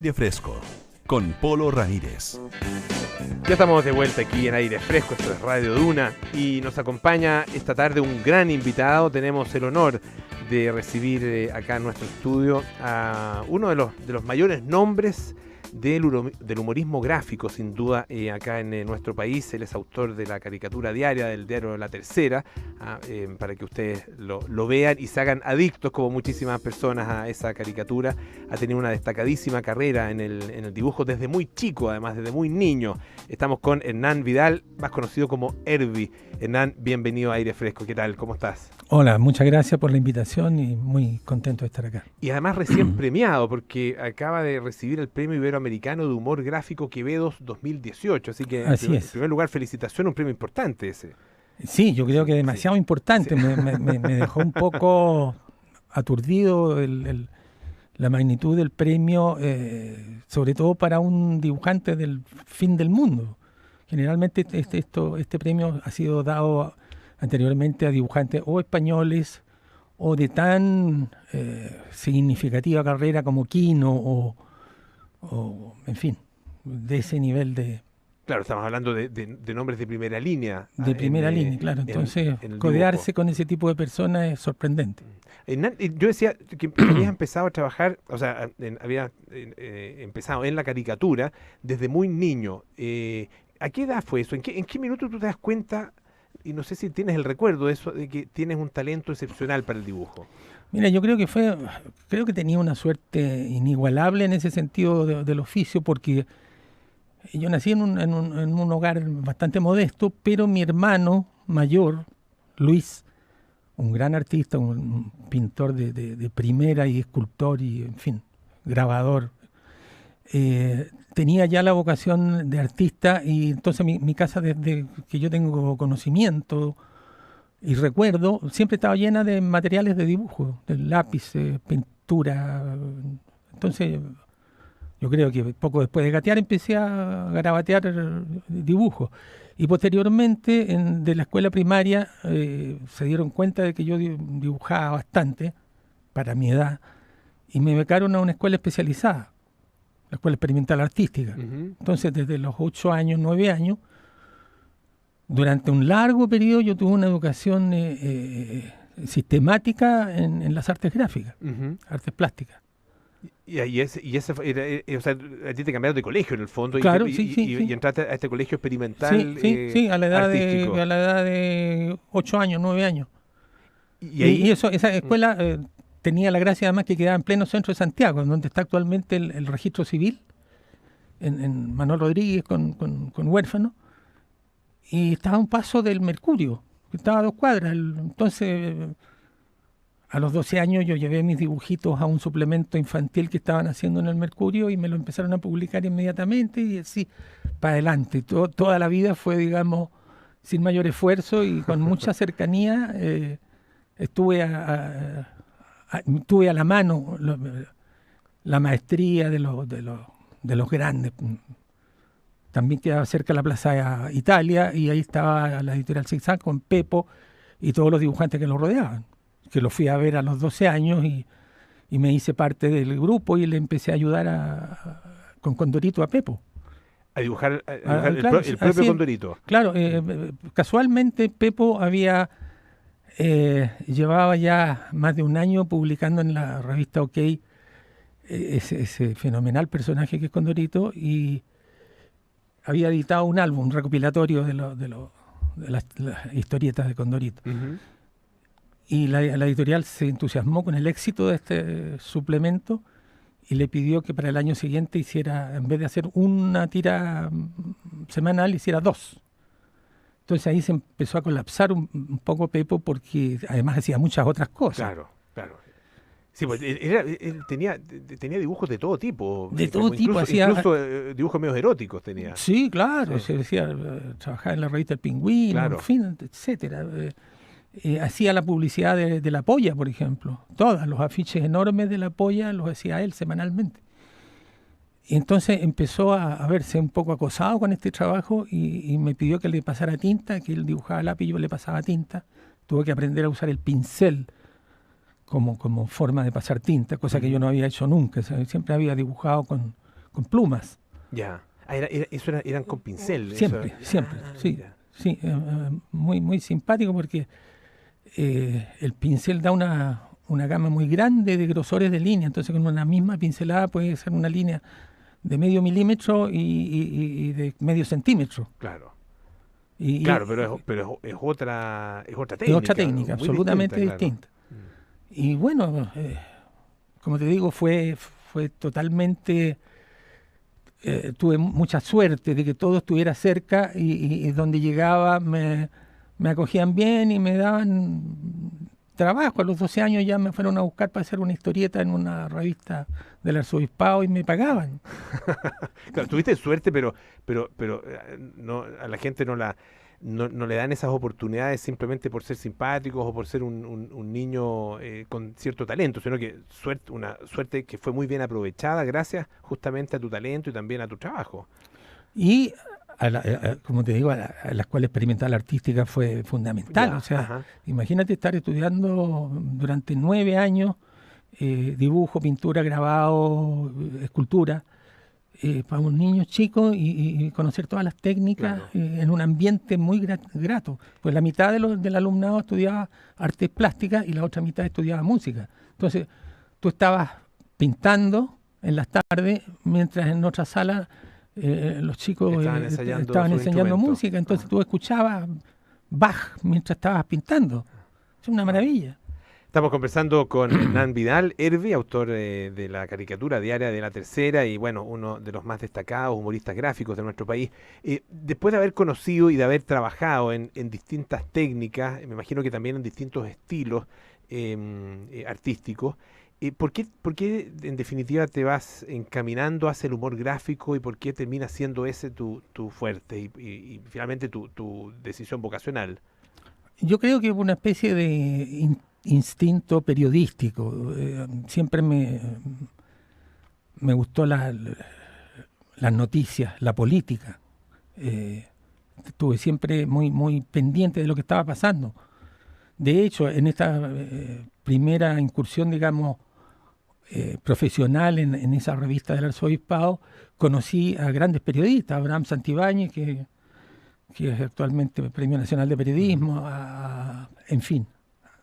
Aire Fresco, con Polo Ramírez. Ya estamos de vuelta aquí en Aire Fresco, esto es Radio Duna, y nos acompaña esta tarde un gran invitado. Tenemos el honor de recibir acá en nuestro estudio a uno de los mayores nombres del humorismo gráfico, sin duda, acá en nuestro país. Él es autor de la caricatura diaria del diario La Tercera, para que ustedes lo vean y se hagan adictos, como muchísimas personas, a esa caricatura. Ha tenido una destacadísima carrera en el dibujo desde muy chico, además desde muy niño. Estamos con Hernán Vidal, más conocido como Herbie. Hernán, bienvenido a Aire Fresco. ¿Qué tal? ¿Cómo estás? Hola, muchas gracias por la invitación y muy contento de estar acá. Y además recién premiado, porque acaba de recibir el Premio Iberoamericano de Humor Gráfico Quevedos 2018. Así que, en primer lugar, felicitaciones, un premio importante ese. Sí, yo creo que demasiado importante. Sí. Me dejó un poco aturdido la magnitud del premio, sobre todo para un dibujante del fin del mundo. Generalmente este premio ha sido dado anteriormente a dibujantes o españoles o de tan significativa carrera como Quino o en fin, de ese nivel de... Claro, estamos hablando de nombres de primera línea. De primera línea, claro. Entonces, en codearse con ese tipo de personas es sorprendente. Yo decía que habías empezado a trabajar, o sea, habías empezado en la caricatura desde muy niño. ¿A qué edad fue eso? ¿En qué minuto tú te das cuenta, y no sé si tienes el recuerdo de eso, de que tienes un talento excepcional para el dibujo? Mira, yo creo que tenía una suerte inigualable en ese sentido del oficio, porque yo nací en un hogar bastante modesto, pero mi hermano mayor, Luis, un gran artista, un pintor de primera y escultor y, en fin, grabador, tenía ya la vocación de artista, y entonces mi casa, desde que yo tengo conocimiento y recuerdo, siempre estaba llena de materiales de dibujo, de lápices, pintura. Entonces, yo creo que poco después de gatear empecé a garabatear dibujos. Y posteriormente, de la escuela primaria, se dieron cuenta de que yo dibujaba bastante, para mi edad, y me becaron a una escuela especializada, la Escuela Experimental Artística. Uh-huh. Entonces, desde los 8 años, 9 años, durante un largo periodo yo tuve una educación sistemática en las artes gráficas, uh-huh, artes plásticas. Y ese o sea, a ti te cambiaron de colegio en el fondo. Claro, y entraste a este colegio experimental. Sí, a la edad de 8 años, 9 años. Y esa escuela tenía la gracia además que quedaba en pleno centro de Santiago, donde está actualmente el registro civil, en Manuel Rodríguez con Huérfano, y estaba a un paso del Mercurio, que estaba a 2 cuadras. Entonces, a los 12 años yo llevé mis dibujitos a un suplemento infantil que estaban haciendo en el Mercurio y me lo empezaron a publicar inmediatamente, y así para adelante. Toda la vida fue, digamos, sin mayor esfuerzo y con mucha cercanía. Tuve a la mano la maestría de los grandes. También quedaba cerca de la Plaza Italia, y ahí estaba la editorial Zigzag con Pepo y todos los dibujantes que lo rodeaban, que lo fui a ver a los 12 años y me hice parte del grupo y le empecé a ayudar con Condorito a Pepo. A dibujar, claro, el propio Condorito. Claro, casualmente Pepo llevaba ya más de un año publicando en la revista OK ese fenomenal personaje que es Condorito, y había editado un álbum, un recopilatorio de las historietas de Condorito. Uh-huh. Y la editorial se entusiasmó con el éxito de este suplemento y le pidió que para el año siguiente hiciera, en vez de hacer una tira semanal, hiciera 2. Entonces ahí se empezó a colapsar un poco Pepo, porque además hacía muchas otras cosas. Claro. Sí, pues él tenía dibujos de todo tipo. De todo tipo. Incluso dibujos medio eróticos tenía. Sí, claro. Se decía, trabajaba en la revista El Pingüino, claro, en fin, etcétera. Hacía la publicidad de La Polla, por ejemplo. Todos los afiches enormes de La Polla los hacía él semanalmente. Y entonces empezó a verse un poco acosado con este trabajo y me pidió que le pasara tinta, que él dibujaba lápiz y yo le pasaba tinta. Tuve que aprender a usar el pincel como forma de pasar tinta, cosa que yo no había hecho nunca. Siempre había dibujado con plumas. Ya. Eran con pincel. Siempre, eso. siempre, sí. Ya. Sí, muy, muy simpático porque el pincel da una gama muy grande de grosores de línea, entonces con una misma pincelada puede ser una línea de medio milímetro y de medio centímetro. Claro. Claro, pero es otra técnica. Es otra técnica, muy absolutamente distinta. distinta. Y bueno, como te digo, fue totalmente... tuve mucha suerte de que todo estuviera cerca y donde llegaba me acogían bien y me daban trabajo. A los 12 años ya me fueron a buscar para hacer una historieta en una revista del arzobispado y me pagaban. Claro, tuviste suerte, pero no, a la gente no le dan esas oportunidades simplemente por ser simpáticos o por ser un niño con cierto talento, sino que una suerte que fue muy bien aprovechada gracias justamente a tu talento y también a tu trabajo. Y, como te digo, a la escuela experimental artística fue fundamental. Ya, O sea, ajá. imagínate estar estudiando durante 9 años dibujo, pintura, grabado, escultura, para un niño chico y conocer todas las técnicas Claro. en un ambiente muy grato. Pues la mitad del alumnado estudiaba artes plásticas y la otra mitad estudiaba música. Entonces, tú estabas pintando en las tardes, mientras en otra sala los chicos Estaban ensayando estaban sus enseñando instrumentos. música. Entonces tú escuchabas Bach mientras estabas pintando. Es una maravilla. Estamos conversando con Hernán Vidal Hervi, autor de la caricatura diaria de La Tercera y bueno, uno de los más destacados humoristas gráficos de nuestro país. Después de haber conocido y de haber trabajado en distintas técnicas, me imagino que también en distintos estilos artísticos, ¿por qué en definitiva te vas encaminando hacia el humor gráfico y por qué termina siendo ese tu fuerte y finalmente tu decisión vocacional? Yo creo que es una especie de instinto periodístico. Siempre me gustó las noticias, la política. Estuve siempre muy, muy pendiente de lo que estaba pasando. De hecho, en esta primera incursión, digamos, profesional en esa revista del arzobispado, conocí a grandes periodistas, a Abraham Santibáñez, que es actualmente Premio Nacional de Periodismo, en fin,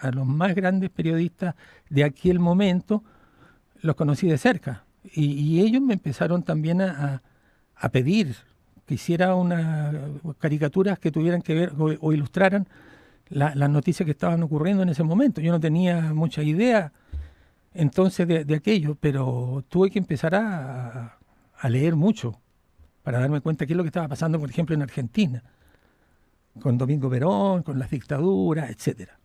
a los más grandes periodistas de aquel momento los conocí de cerca. Y ellos me empezaron también a pedir que hiciera unas caricaturas que tuvieran que ver o ilustraran las noticias que estaban ocurriendo en ese momento. Yo no tenía mucha idea entonces de aquello, pero tuve que empezar a leer mucho para darme cuenta qué es lo que estaba pasando, por ejemplo, en Argentina, con Domingo Perón, con las dictaduras, etcétera.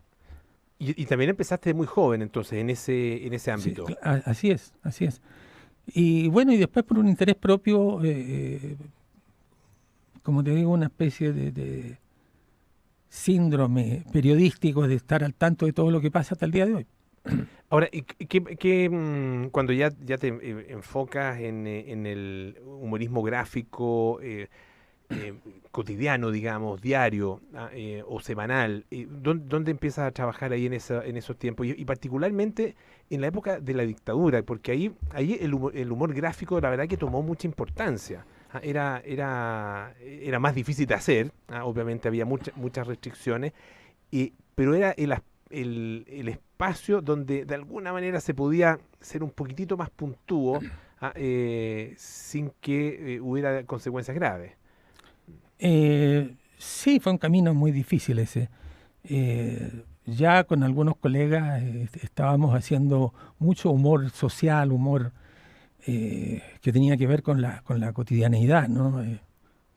Y también empezaste muy joven, entonces, en ese ámbito. Sí, así es. Y bueno, y después por un interés propio, como te digo, una especie de síndrome periodístico de estar al tanto de todo lo que pasa hasta el día de hoy. Ahora, cuando ya te enfocas en el humorismo gráfico cotidiano, digamos, diario o semanal, ¿dónde empiezas a trabajar ahí en esos tiempos? Y particularmente en la época de la dictadura, porque ahí el humor gráfico, la verdad que tomó mucha importancia. Era más difícil de hacer, obviamente había muchas restricciones, pero era el espacio donde de alguna manera se podía ser un poquitito más puntúo sin que hubiera consecuencias graves. Sí, fue un camino muy difícil ese. Ya con algunos colegas estábamos haciendo mucho humor social, humor que tenía que ver con la cotidianeidad, ¿no?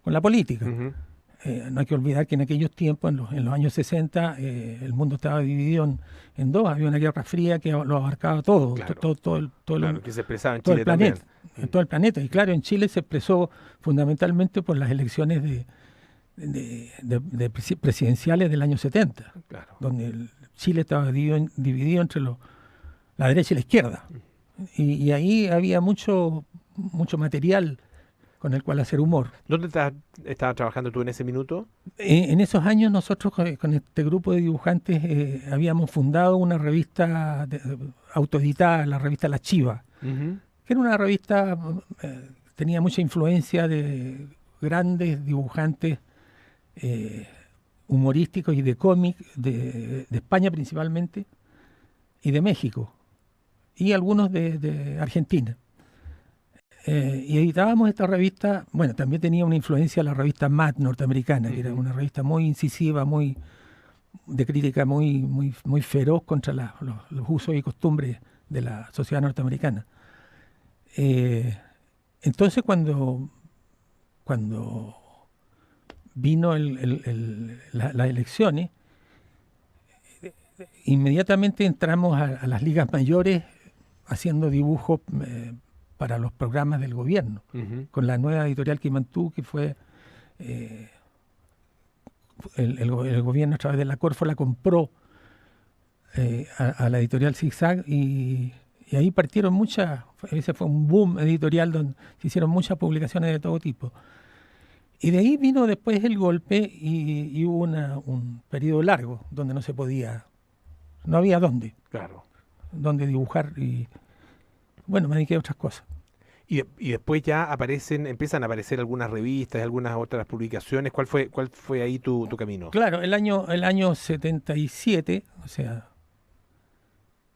Con la política. Uh-huh. No hay que olvidar que en aquellos tiempos, en los años 60, el mundo estaba dividido en dos. Había una guerra fría que lo abarcaba todo, Claro. todo Que se expresaba en todo Chile el planeta, también. en todo el planeta. Y claro, en Chile se expresó fundamentalmente por las elecciones presidenciales del año 70, Claro. donde Chile estaba dividido entre la derecha y la izquierda. Y ahí había mucho material con el cual hacer humor. ¿Dónde estabas trabajando tú en ese minuto? En esos años nosotros con este grupo de dibujantes habíamos fundado una revista autoeditada, la revista La Chiva, Uh-huh. que era una revista tenía mucha influencia de grandes dibujantes humorísticos y de cómic de España principalmente y de México y algunos de Argentina. Y editábamos esta revista. Bueno, también tenía una influencia la revista Mad norteamericana, que era una revista muy incisiva, de crítica muy feroz contra los usos y costumbres de la sociedad norteamericana. Entonces cuando vino las elecciones, inmediatamente entramos a las ligas mayores haciendo dibujos para los programas del gobierno, con la nueva editorial Quimantú, que fue el gobierno a través de la Corfo la compró a la editorial Zigzag, y ahí partieron ese fue un boom editorial donde se hicieron muchas publicaciones de todo tipo. Y de ahí vino después el golpe y hubo un periodo largo donde no había dónde dibujar, y bueno, me dediqué a otras cosas. Y después ya empiezan a aparecer algunas revistas, algunas otras publicaciones. ¿Cuál fue ahí tu camino? Claro, el año 77, o sea,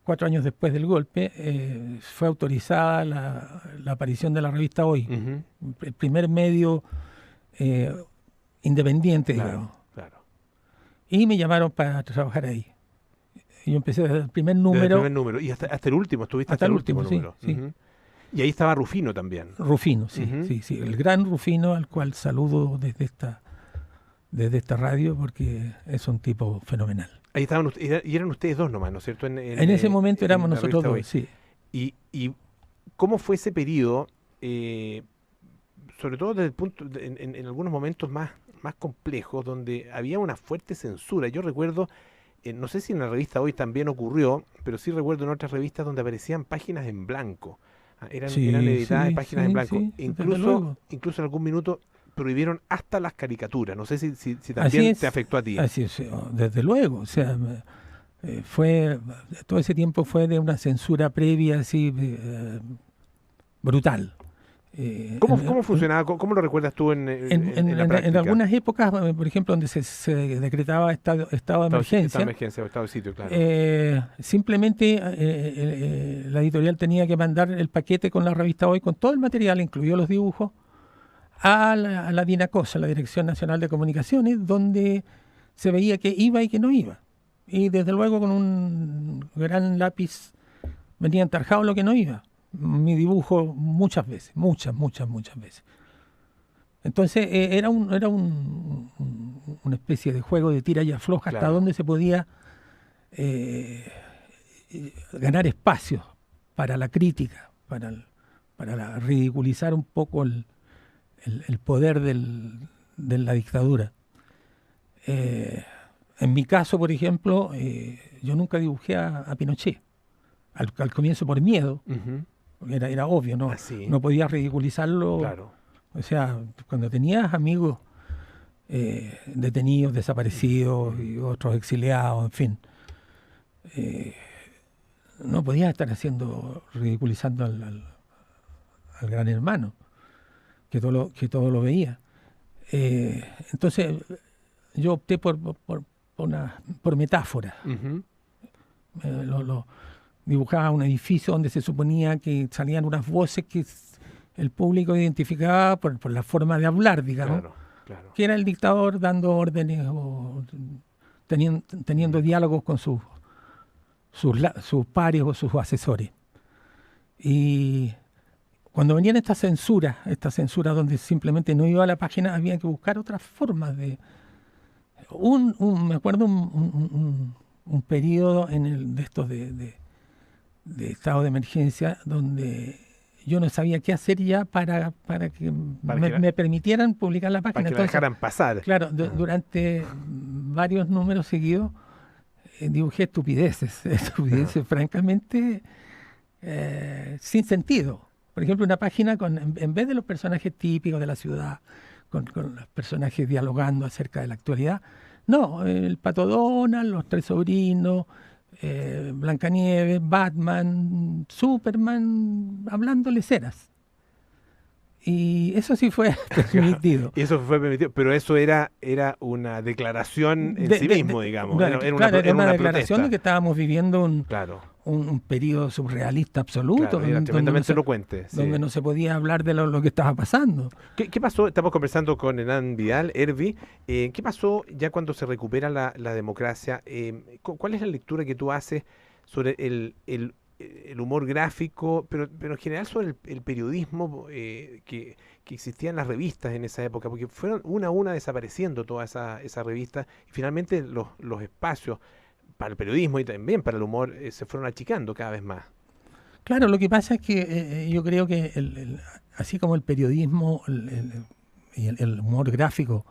4 años después del golpe, fue autorizada la aparición de la revista Hoy, el primer medio independiente, digamos. Claro. Y me llamaron para trabajar ahí. Y yo empecé desde el primer número. Y hasta el último, estuviste hasta el último número. Sí. Y ahí estaba Rufino también. Rufino, sí. El gran Rufino, al cual saludo desde esta radio, porque es un tipo fenomenal. Ahí estaban y eran ustedes dos nomás, ¿no es cierto? En ese momento éramos nosotros dos, sí. ¿Y cómo fue ese periodo? Sobre todo desde el punto en algunos momentos más complejos, donde había una fuerte censura. Yo recuerdo, no sé si en la revista Hoy también ocurrió, pero sí recuerdo en otras revistas donde aparecían páginas en blanco. Eran editadas en páginas en blanco. Incluso en algún minuto prohibieron hasta las caricaturas. No sé si también te afectó a ti. Así es, desde luego. O sea, todo ese tiempo fue de una censura previa así brutal. ¿Cómo funcionaba? ¿Cómo lo recuerdas tú en la práctica? En algunas épocas, por ejemplo, donde se decretaba estado de emergencia. Estado de emergencia o estado de sitio, claro. Simplemente la editorial tenía que mandar el paquete con la revista Hoy, con todo el material, incluidos los dibujos, a la DINACOSA, la Dirección Nacional de Comunicaciones, donde se veía que iba y que no iba. Y desde luego con un gran lápiz venía entarjado lo que no iba. Mi dibujo muchas veces. Entonces era una especie de juego de tira y afloja, hasta donde se podía ganar espacios para la crítica, para ridiculizar un poco el poder de la dictadura. En mi caso, por ejemplo, yo nunca dibujé a Pinochet. Al comienzo por miedo. Era obvio, ¿no? No podías ridiculizarlo. Claro. O sea, cuando tenías amigos detenidos, desaparecidos y otros exiliados, en fin, no podías estar ridiculizando al gran hermano, que todo lo veía. Entonces, yo opté por metáfora. Dibujaba un edificio donde se suponía que salían unas voces que el público identificaba por la forma de hablar, digamos, claro. Que era el dictador dando órdenes o teniendo diálogos con sus pares o sus asesores. Y cuando venían estas censuras donde simplemente no iba a la página, había que buscar otras formas de... me acuerdo un periodo de estos de estado de emergencia, donde yo no sabía qué hacer ya para que me permitieran publicar la página. Para que la dejaran pasar. Claro, durante varios números seguidos dibujé estupideces francamente sin sentido. Por ejemplo, una página en vez de los personajes típicos de la ciudad, con los personajes dialogando acerca de la actualidad, no, el Pato Donald, los tres sobrinos, Blancanieves, Batman, Superman, hablando leceras. Y eso sí fue permitido. Y eso fue permitido, pero eso era una declaración en sí mismo, digamos. Claro, era una declaración protesta. de que estábamos viviendo Claro. un periodo surrealista absoluto, Claro, era tremendamente elocuente. Sí. donde no se podía hablar de lo que estaba pasando. ¿Qué pasó? Estamos conversando con Hernán Vidal, Hervi. ¿Qué pasó ya cuando se recupera la democracia? ¿Cuál es la lectura que tú haces sobre el humor gráfico, pero en general sobre el periodismo que existía en las revistas en esa época? Porque fueron una a una desapareciendo todas esas revistas y finalmente los espacios para el periodismo y también para el humor se fueron achicando cada vez más. Claro, lo que pasa es que yo creo que así como el periodismo y el humor gráfico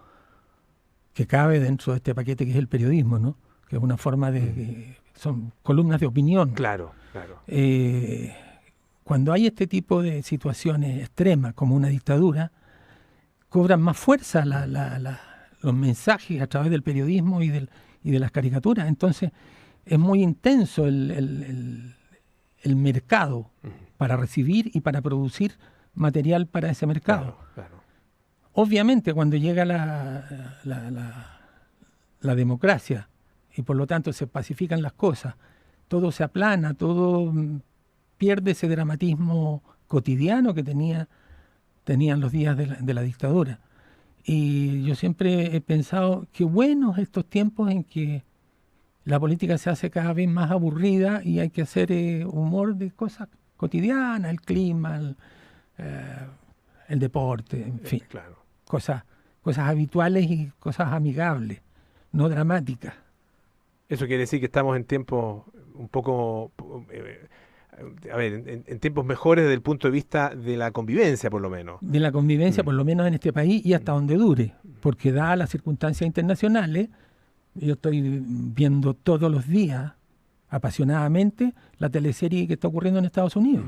que cabe dentro de este paquete que es el periodismo, ¿no? Que es una forma de... son columnas de opinión. Claro, claro. Cuando hay este tipo de situaciones extremas como una dictadura, cobran más fuerza los mensajes a través del periodismo y de las caricaturas. Entonces es muy intenso el mercado para recibir y para producir material para ese mercado. Claro. Obviamente cuando llega la democracia y por lo tanto se pacifican las cosas, todo se aplana, todo pierde ese dramatismo cotidiano que tenían los días de la dictadura. Y yo siempre he pensado que buenos estos tiempos en que la política se hace cada vez más aburrida y hay que hacer humor de cosas cotidianas, el clima, el deporte, en fin, Claro. cosas habituales y cosas amigables, no dramáticas. Eso quiere decir que estamos en tiempos un poco, en tiempos mejores desde el punto de vista de la convivencia, por lo menos. De la convivencia, por lo menos en este país, y hasta donde dure, porque dadas las circunstancias internacionales, yo estoy viendo todos los días, apasionadamente, la teleserie que está ocurriendo en Estados Unidos,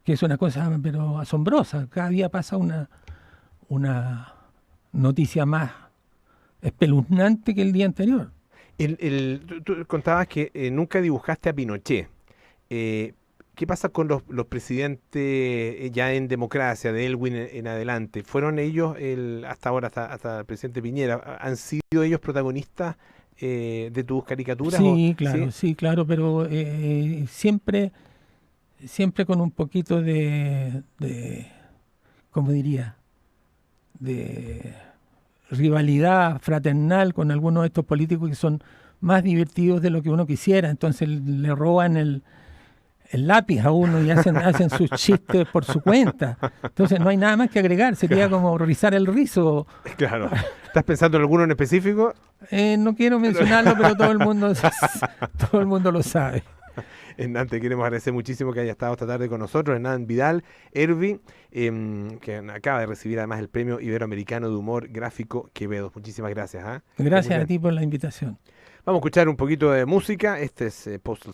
que es una cosa pero asombrosa. Cada día pasa una noticia más espeluznante que el día anterior. Tú contabas que nunca dibujaste a Pinochet. ¿Qué pasa con los presidentes ya en democracia, de Elwin en adelante? ¿Fueron ellos, hasta ahora, hasta el presidente Piñera, han sido ellos protagonistas de tus caricaturas? Sí, claro, sí, claro, pero siempre con un poquito de ¿cómo diría? De rivalidad fraternal con algunos de estos políticos que son más divertidos de lo que uno quisiera. Entonces le roban el lápiz a uno y hacen sus chistes por su cuenta. Entonces no hay nada más que agregar, sería como rizar el rizo. Claro. ¿Estás pensando en alguno en específico? No quiero mencionarlo, pero todo el mundo lo sabe. Hernán, te queremos agradecer muchísimo que haya estado esta tarde con nosotros. Hernán Vidal, Hervi, que acaba de recibir además el Premio Iberoamericano de Humor Gráfico Quevedo. Muchísimas gracias. Gracias a ti por la invitación. Vamos a escuchar un poquito de música. Este es Postal